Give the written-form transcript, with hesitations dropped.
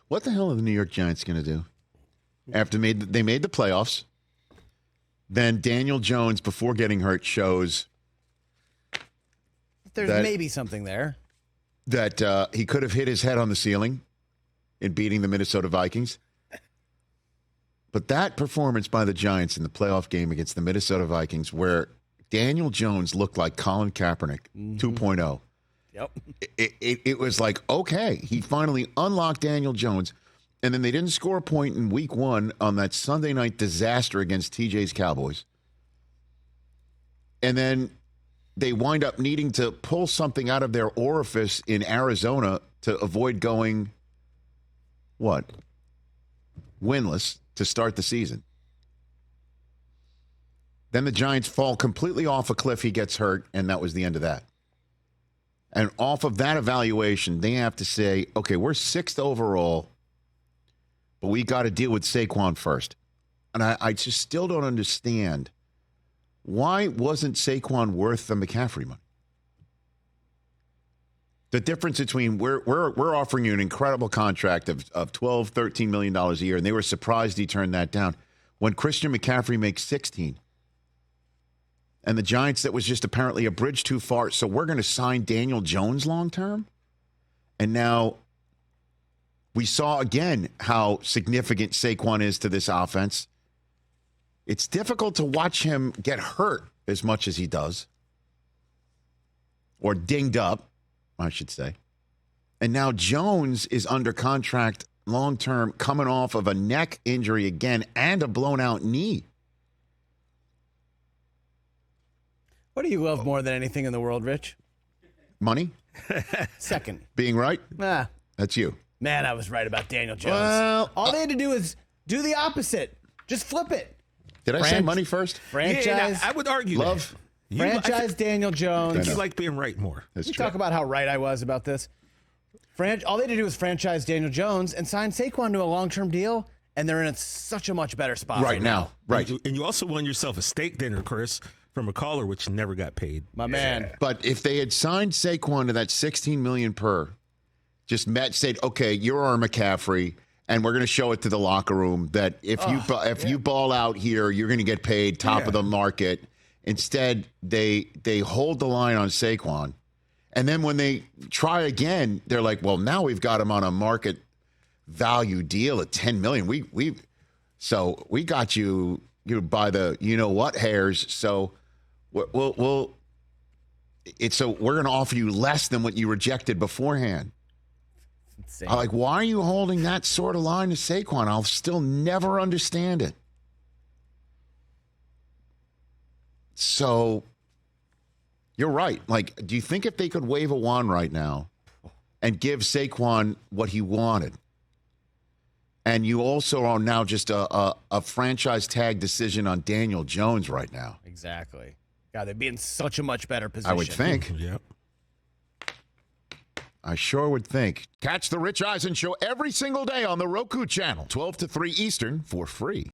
What the hell are the New York Giants going to do? After they made the playoffs, then Daniel Jones, before getting hurt, shows There's maybe something there. That he could have hit his head on the ceiling in beating the Minnesota Vikings. But that performance by the Giants in the playoff game against the Minnesota Vikings, where Daniel Jones looked like Colin Kaepernick 2.0. Yep. It was like, okay, he finally unlocked Daniel Jones. And then they didn't score a point in week 1 on that Sunday night disaster against TJ's Cowboys. And then they wind up needing to pull something out of their orifice in Arizona to avoid going, winless to start the season. Then the Giants fall completely off a cliff. He gets hurt, and that was the end of that. And off of that evaluation, they have to say, okay, we're 6th overall, but we got to deal with Saquon first. And I just still don't understand, why wasn't Saquon worth the McCaffrey money? The difference between we're offering you an incredible contract of $12, $13 million a year, and they were surprised he turned that down. When Christian McCaffrey makes 16, and the Giants, that was just apparently a bridge too far, so we're going to sign Daniel Jones long term? And now we saw again how significant Saquon is to this offense. It's difficult to watch him get hurt as much as he does, or dinged up, I should say. And now Jones is under contract long-term, coming off of a neck injury again and a blown-out knee. What do you love more than anything in the world, Rich? Money? Second. Being right? Ah. That's you. Man, I was right about Daniel Jones. Well, all they had to do is do the opposite. Just flip it. Did I say money first? Franchise. Yeah, I would argue love. That. Franchise Daniel Jones. You like being right more. That's We true. talk about how right I was about this. All they had to do was franchise Daniel Jones and sign Saquon to a long-term deal, and they're in such a much better spot right now. Right. And you also won yourself a steak dinner, Chris, from a caller, which never got paid. My man. But if they had signed Saquon to that $16 million per, just said, okay, you're our McCaffrey, and we're going to show it to the locker room that if you ball out here, you're going to get paid top of the market. Instead, they hold the line on Saquon. And then when they try again, they're like, well, now we've got him on a market value deal at $10 million. We got you by the you-know-what hairs. So we're going to offer you less than what you rejected beforehand. I'm like, why are you holding that sort of line to Saquon? I'll still never understand it. So you're right. Like, do you think if they could wave a wand right now and give Saquon what he wanted, and you also are now just a franchise tag decision on Daniel Jones right now? Exactly. God, they'd be in such a much better position. I would think. Yep. I sure would think. Catch the Rich Eisen Show every single day on the Roku channel, 12 to 3 Eastern, for free.